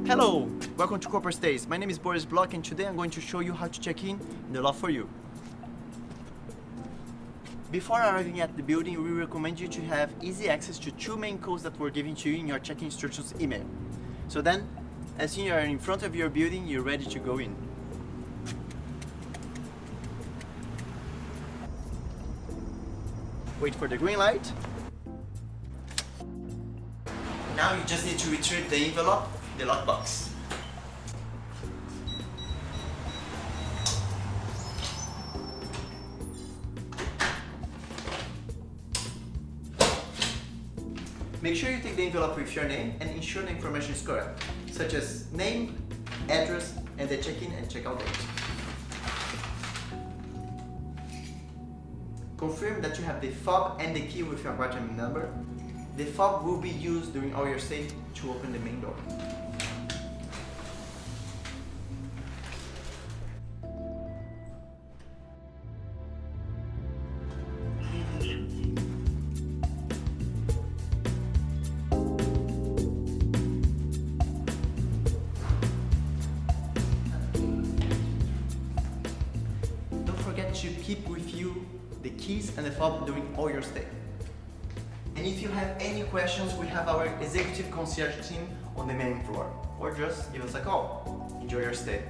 Hello, welcome to Corporate Stays. My name is Boris Bloch and today I'm going to show you how to check in the LOFT4U. Before arriving at the building, we recommend you to have easy access to two main codes that were given to you in your check-in instructions email. So then, as soon as you are in front of your building, you're ready to go in. Wait for the green light. Now you just need to retrieve the envelope, the lockbox. Make sure you take the envelope with your name and ensure the information is correct, such as name, address, and the check-in and check-out date. Confirm that you have the fob and the key with your apartment number. The fob will be used during all your stay to open the main door. Don't forget to keep with you the keys and the fob during all your stay. And if you have any questions, we have our executive concierge team on the main floor, or just give us a call. Enjoy your stay.